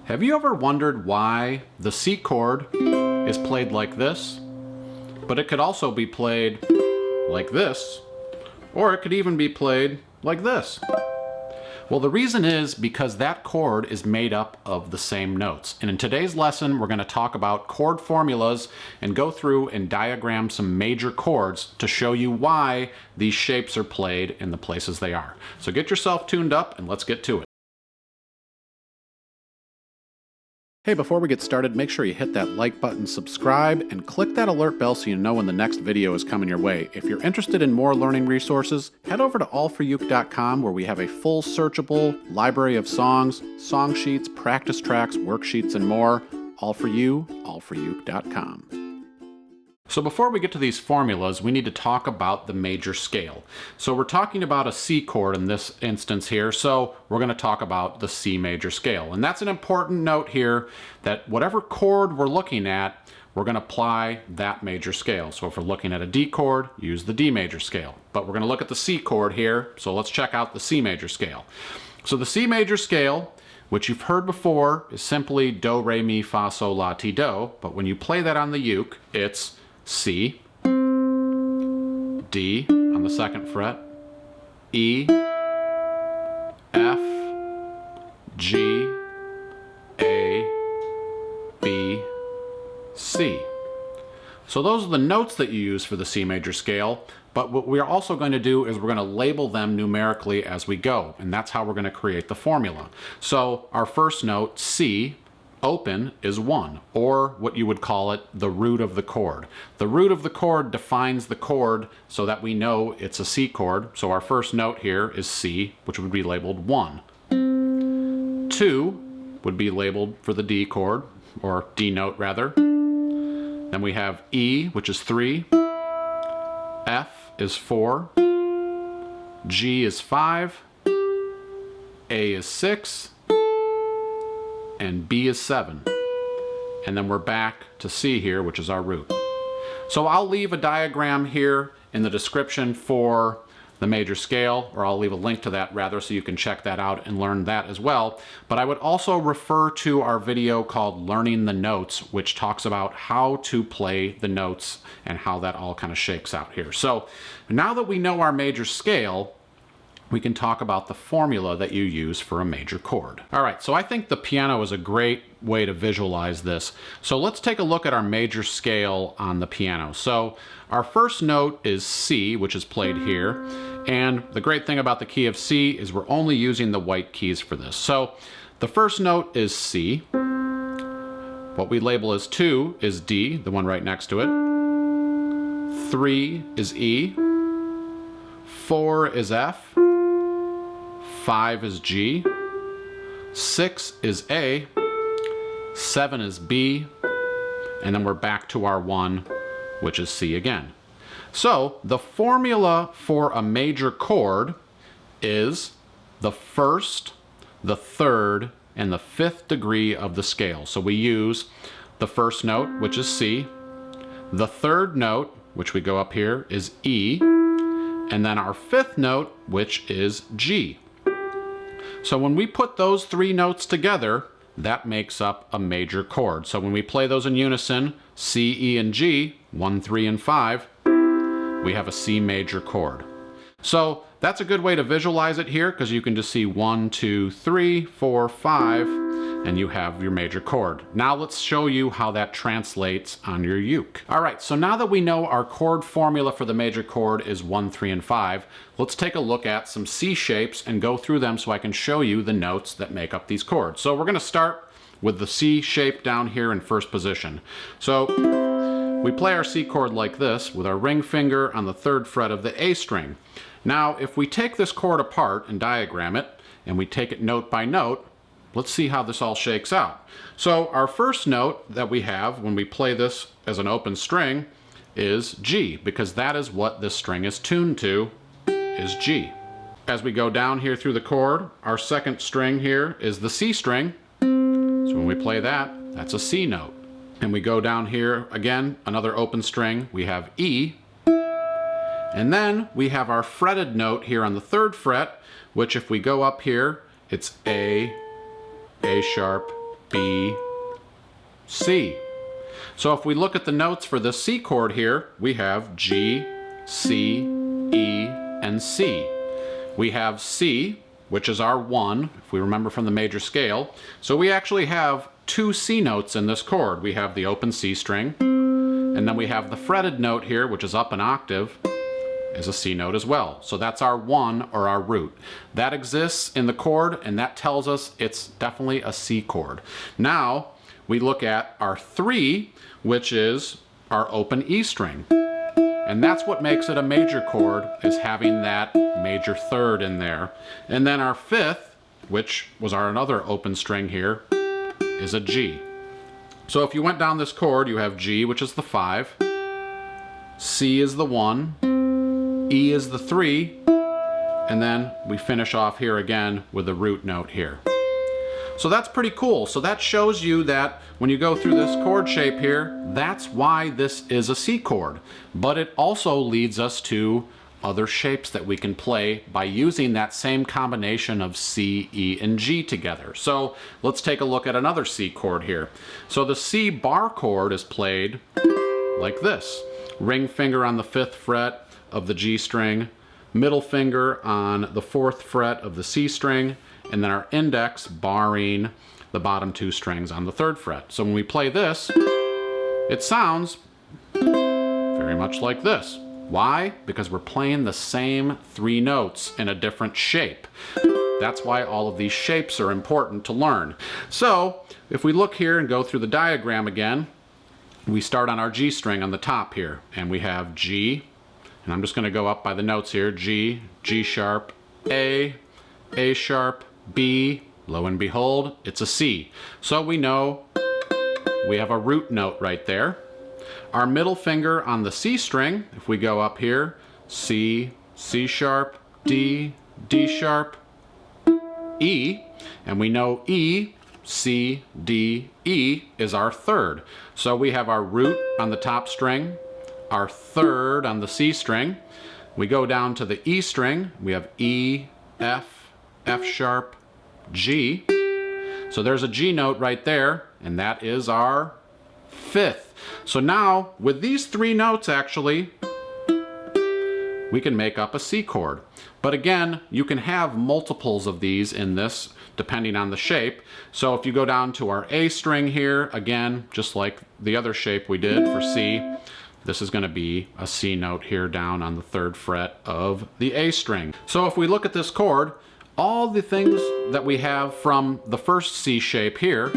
Have you ever wondered why the C chord is played like this, but it could also be played like this, or it could even be played like this? Well, the reason is because that chord is made up of the same notes. And in today's lesson, we're going to talk about chord formulas and go through and diagram some major chords to show you why these shapes are played in the places they are. So get yourself tuned up and let's get to it. Hey, before we get started, make sure you hit that like button, subscribe, and click that alert bell so you know when the next video is coming your way. If you're interested in more learning resources, head over to AllForUke.com where we have a full searchable library of songs, song sheets, practice tracks, worksheets, and more. All for you, AllForUke.com. So before we get to these formulas, we need to talk about the major scale. So we're talking about a C chord in this instance here, so we're going to talk about the C major scale. And that's an important note here, that whatever chord we're looking at, we're going to apply that major scale. So if we're looking at a D chord, use the D major scale. But we're going to look at the C chord here, so let's check out the C major scale. So the C major scale, which you've heard before, is simply do, re, mi, fa, sol, la, ti, do. But when you play that on the uke, it's C, D on the second fret, E, F, G, A, B, C. So those are the notes that you use for the C major scale, but what we're also going to do is we're going to label them numerically as we go, and that's how we're going to create the formula. So our first note, C, open, is 1, or what you would call it, the root of the chord. The root of the chord defines the chord so that we know it's a C chord. So our first note here is C, which would be labeled 1. 2 would be labeled for the D chord, or D note rather. Then we have E, which is 3, F is 4, G is 5, A is 6, and B is 7. And then we're back to C here, which is our root. So I'll leave a diagram here in the description for the major scale, or I'll leave a link to that rather, so you can check that out and learn that as well. But I would also refer to our video called Learning the Notes, which talks about how to play the notes and how that all kind of shakes out here. So now that we know our major scale, we can talk about the formula that you use for a major chord. All right, so I think the piano is a great way to visualize this. So let's take a look at our major scale on the piano. So our first note is C, which is played here. And the great thing about the key of C is we're only using the white keys for this. So the first note is C. What we label as 2 is D, the one right next to it. 3 is E. 4 is F. 5 is G, 6 is A, 7 is B, and then we're back to our 1, which is C again. So the formula for a major chord is the first, the third, and the fifth degree of the scale. So we use the first note, which is C, the third note, which we go up here, is E, and then our fifth note, which is G. So when we put those three notes together, that makes up a major chord. So when we play those in unison, C, E, and G, 1, 3, and 5, we have a C major chord. So that's a good way to visualize it here, because you can just see 1, 2, 3, 4, 5, and you have your major chord. Now let's show you how that translates on your uke. All right, so now that we know our chord formula for the major chord is 1, 3, and 5, let's take a look at some C shapes and go through them so I can show you the notes that make up these chords. So we're going to start with the C shape down here in first position. So we play our C chord like this with our ring finger on the 3rd fret of the A string. Now, if we take this chord apart and diagram it, and we take it note by note, let's see how this all shakes out. So our first note that we have when we play this as an open string is G, because that is what this string is tuned to, is G. As we go down here through the chord, our second string here is the C string. So when we play that, that's a C note. And we go down here again, another open string, we have E. And then we have our fretted note here on the 3rd fret, which if we go up here, it's A sharp, B, C. So if we look at the notes for this C chord here, we have G, C, E, and C. We have C, which is our 1, if we remember from the major scale. So we actually have 2 C notes in this chord. We have the open C string, and then we have the fretted note here, which is up an octave, is a C note as well. So that's our 1, or our root. That exists in the chord, and that tells us it's definitely a C chord. Now, we look at our 3, which is our open E string. And that's what makes it a major chord, is having that major third in there. And then our 5th, which was our another open string here, is a G. So if you went down this chord, you have G, which is the 5, C is the 1, E is the 3, and then we finish off here again with the root note here. So that's pretty cool. So that shows you that when you go through this chord shape here, that's why this is a C chord. But it also leads us to other shapes that we can play by using that same combination of C, E, and G together. So let's take a look at another C chord here. So the C bar chord is played like this. Ring finger on the 5th fret of the G string, middle finger on the 4th fret of the C string, and then our index barring the bottom 2 strings on the 3rd fret. So when we play this, it sounds very much like this. Why? Because we're playing the same 3 notes in a different shape. That's why all of these shapes are important to learn. So if we look here and go through the diagram again, we start on our G string on the top here, and we have G, and I'm just going to go up by the notes here, G, G sharp, A sharp, B, lo and behold, it's a C. So we know we have a root note right there. Our middle finger on the C string, if we go up here, C, C sharp, D, D sharp, E, and we know E, C, D, E is our 3rd. So we have our root on the top string, our 3rd on the C string. We go down to the E string, we have E, F, F sharp, G. So there's a G note right there, and that is our 5th. So now, with these 3 notes actually, we can make up a C chord. But again, you can have multiples of these in this, depending on the shape. So if you go down to our A string here, again, just like the other shape we did for C, this is going to be a C note here down on the 3rd fret of the A string. So if we look at this chord, all the things that we have from the first C shape here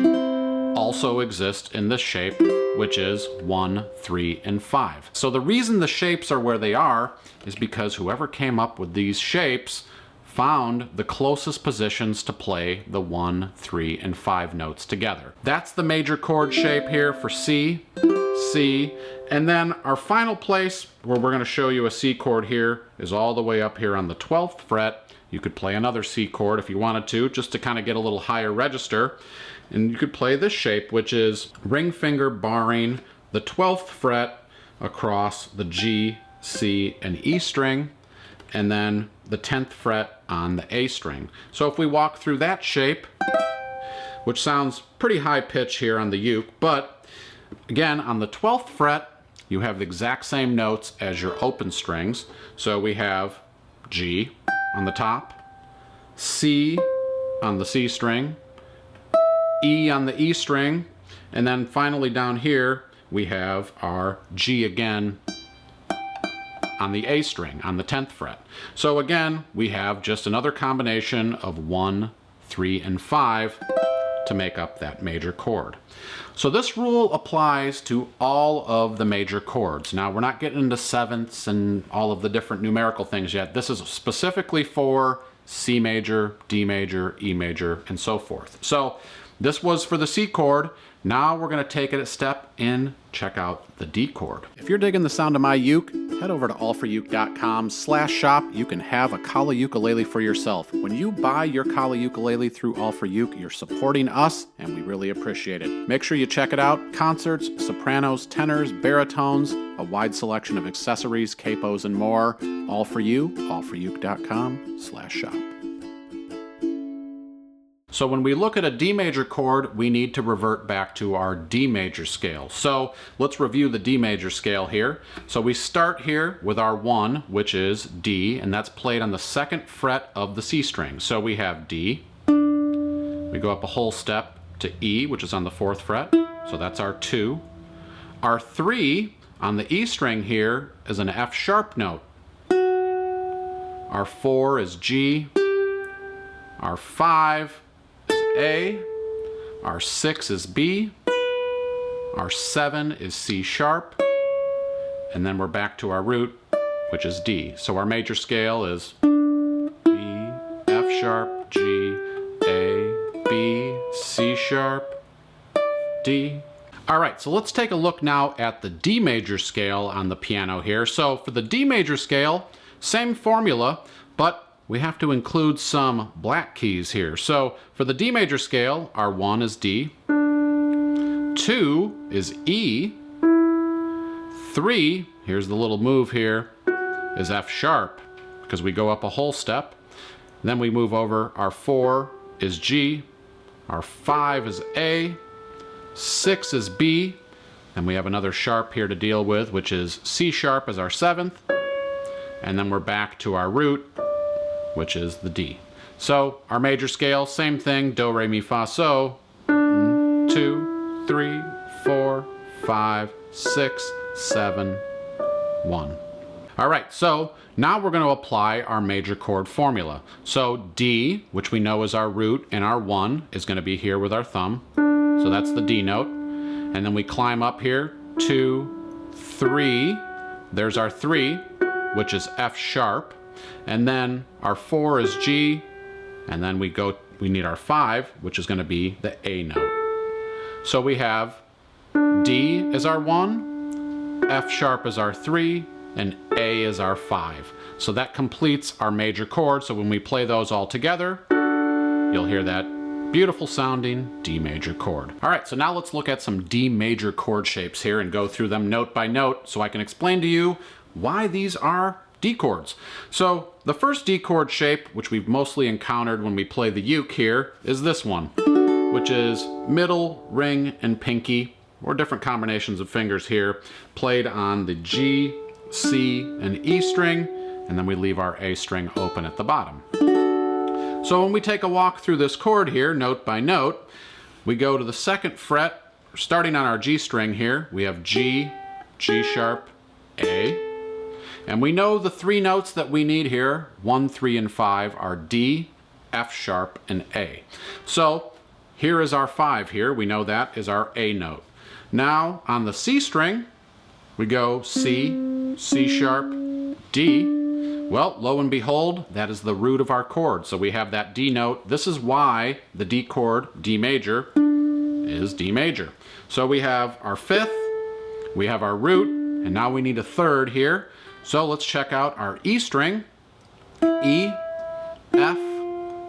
also exist in this shape, which is 1, 3, and 5. So the reason the shapes are where they are is because whoever came up with these shapes found the closest positions to play the 1, 3, and 5 notes together. That's the major chord shape here for C, C, and then our final place where we're going to show you a C chord here is all the way up here on the 12th fret. You could play another C chord if you wanted to, just to kind of get a little higher register. And you could play this shape, which is ring finger barring the 12th fret across the G, C, and E string, and then the 10th fret on the A string. So if we walk through that shape, which sounds pretty high pitch here on the uke, but again, on the 12th fret, you have the exact same notes as your open strings. So we have G on the top, C on the C string, E on the E string, and then finally down here we have our G again on the A string on the 10th fret. So again, we have just another combination of 1, 3, and 5 to make up that major chord. So this rule applies to all of the major chords. Now we're not getting into sevenths and all of the different numerical things yet. This is specifically for C major, D major, E major, and so forth. So this was for the C chord. Now we're going to take it a step and check out the D chord. If you're digging the sound of my uke, head over to allforuke.com/shop. You can have a Kali ukulele for yourself. When you buy your Kali ukulele through AllForUke, you're supporting us, and we really appreciate it. Make sure you check it out. Concerts, sopranos, tenors, baritones, a wide selection of accessories, capos, and more. All for you, allforuke.com/shop. So when we look at a D major chord, we need to revert back to our D major scale. So let's review the D major scale here. So we start here with our 1, which is D, and that's played on the 2nd fret of the C string. So we have D. We go up a whole step to E, which is on the 4th fret. So that's our 2. Our 3 on the E string here is an F sharp note. Our 4 is G. Our 5 is A, our 6 is B, our 7 is C sharp, and then we're back to our root, which is D. So our major scale is B, F sharp, G, A, B, C sharp, D. All right, so let's take a look now at the D major scale on the piano here. So for the D major scale, same formula, but we have to include some black keys here. So for the D major scale, our 1 is D, 2 is E, 3, here's the little move here, is F sharp, because we go up a whole step. Then we move over, our 4 is G, our 5 is A, 6 is B, and we have another sharp here to deal with, which is C sharp as our 7th, and then we're back to our root, which is the D. So our major scale, same thing, do, re, mi, fa, so, 2, 3, 4, 5, 6, 7, 1. All right, so now we're going to apply our major chord formula. So D, which we know is our root, and our 1 is going to be here with our thumb. So that's the D note. And then we climb up here, 2, 3, there's our 3, which is F sharp. And then our 4 is G, and then we need our 5, which is going to be the A note. So we have D is our 1, F sharp is our 3, and A is our 5. So that completes our major chord. So when we play those all together, you'll hear that beautiful sounding D major chord. All right, so now let's look at some D major chord shapes here and go through them note by note so I can explain to you why these are D chords. So the first D chord shape, which we've mostly encountered when we play the uke here, is this one, which is middle, ring, and pinky, or different combinations of fingers here, played on the G, C, and E string, and then we leave our A string open at the bottom. So when we take a walk through this chord here, note by note, we go to the 2nd fret, starting on our G string here, we have G, G sharp, A. And we know the 3 notes that we need here, 1, 3, and 5, are D, F sharp, and A. So here is our 5 here. We know that is our A note. Now on the C string, we go C, C sharp, D. Well, lo and behold, that is the root of our chord. So we have that D note. This is why the D chord, D major, is D major. So we have our 5th, we have our root, and now we need a 3rd here. So let's check out our E string, E, F.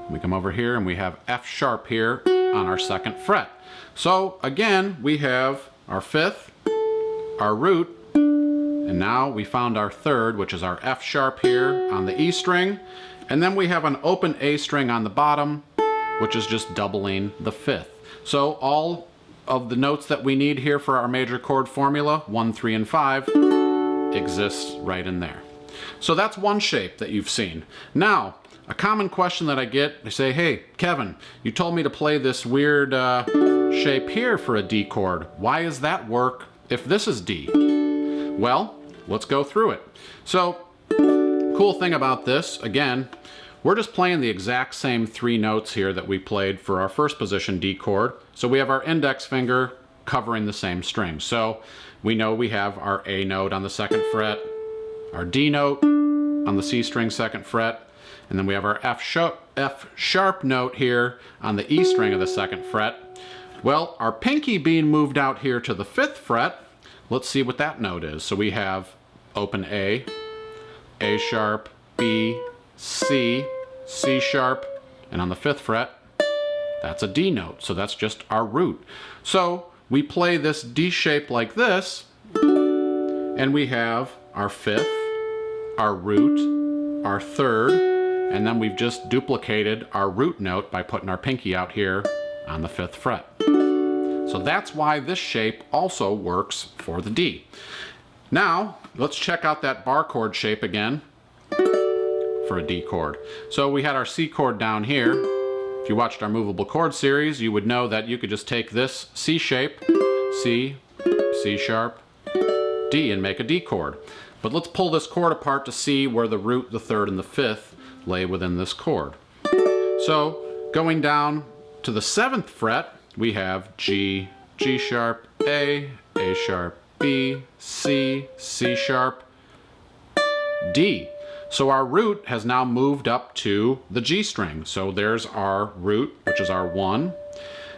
We come over here and we have F sharp here on our 2nd fret. So again, we have our 5th, our root, and now we found our 3rd, which is our F sharp here on the E string. And then we have an open A string on the bottom, which is just doubling the 5th. So all of the notes that we need here for our major chord formula, 1, 3, and 5, exists right in there. So that's one shape that you've seen. Now, a common question that I get, they say, hey, Kevin, you told me to play this weird shape here for a D chord. Why does that work if this is D? Well, let's go through it. So, cool thing about this, again, we're just playing the exact same 3 notes here that we played for our first position D chord. So we have our index finger covering the same string. So we know we have our A note on the 2nd fret, our D note on the C string 2nd fret, and then we have our F sharp note here on the E string of the 2nd fret. Well, our pinky being moved out here to the 5th fret, let's see what that note is. So we have open A sharp, B, C, C sharp, and on the 5th fret, that's a D note. So that's just our root. So we play this D shape like this, and we have our 5th, our root, our 3rd, and then we've just duplicated our root note by putting our pinky out here on the 5th fret. So that's why this shape also works for the D. Now, let's check out that bar chord shape again for a D chord. So we had our C chord down here. If you watched our movable chord series, you would know that you could just take this C shape, C, C sharp, D, and make a D chord. But let's pull this chord apart to see where the root, the 3rd, and the 5th lay within this chord. So going down to the 7th fret, we have G, G sharp, A sharp, B, C, C sharp, D. So our root has now moved up to the G string. So there's our root, which is our 1.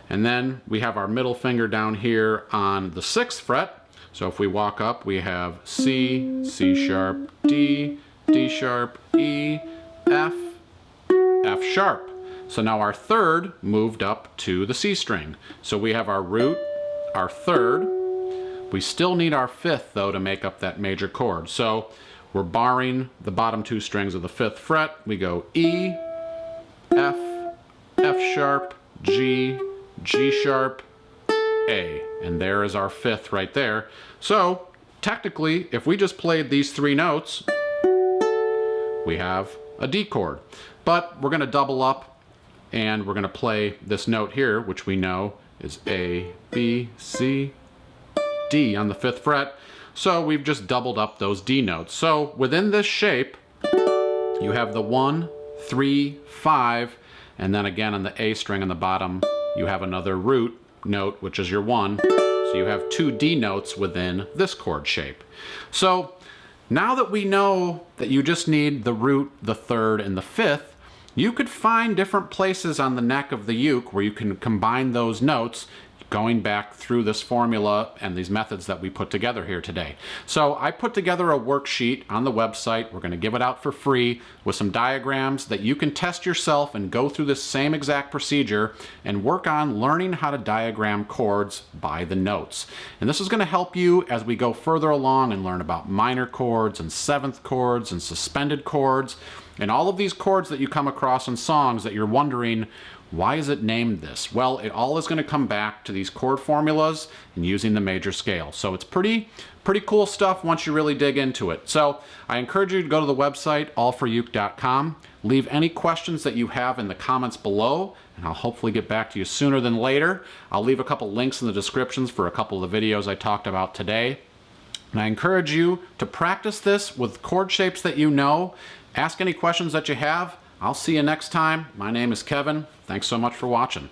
And then we have our middle finger down here on the 6th fret. So if we walk up, we have C, C sharp, D, D sharp, E, F, F sharp. So now our 3rd moved up to the C string. So we have our root, our 3rd. We still need our 5th though to make up that major chord. So we're barring the bottom 2 strings of the 5th fret. We go E, F, F sharp, G, G sharp, A. And there is our 5th right there. So technically, if we just played these 3 notes, we have a D chord. But we're going to double up and we're going to play this note here, which we know is A, B, C, D on the 5th fret. So we've just doubled up those D notes. So within this shape, you have the 1, 3, 5, and then again on the A string on the bottom, you have another root note, which is your 1. So you have 2 D notes within this chord shape. So now that we know that you just need the root, the 3rd, and the 5th, you could find different places on the neck of the uke where you can combine those notes, going back through this formula and these methods that we put together here today. So I put together a worksheet on the website. We're going to give it out for free with some diagrams that you can test yourself and go through this same exact procedure and work on learning how to diagram chords by the notes. And this is going to help you as we go further along and learn about minor chords and 7th chords and suspended chords and all of these chords that you come across in songs that you're wondering, why is it named this? Well, it all is going to come back to these chord formulas and using the major scale. So it's pretty cool stuff once you really dig into it. So I encourage you to go to the website, AllForUke.com. Leave any questions that you have in the comments below, and I'll hopefully get back to you sooner than later. I'll leave a couple links in the descriptions for a couple of the videos I talked about today. And I encourage you to practice this with chord shapes that you know. Ask any questions that you have. I'll see you next time. My name is Kevin. Thanks so much for watching.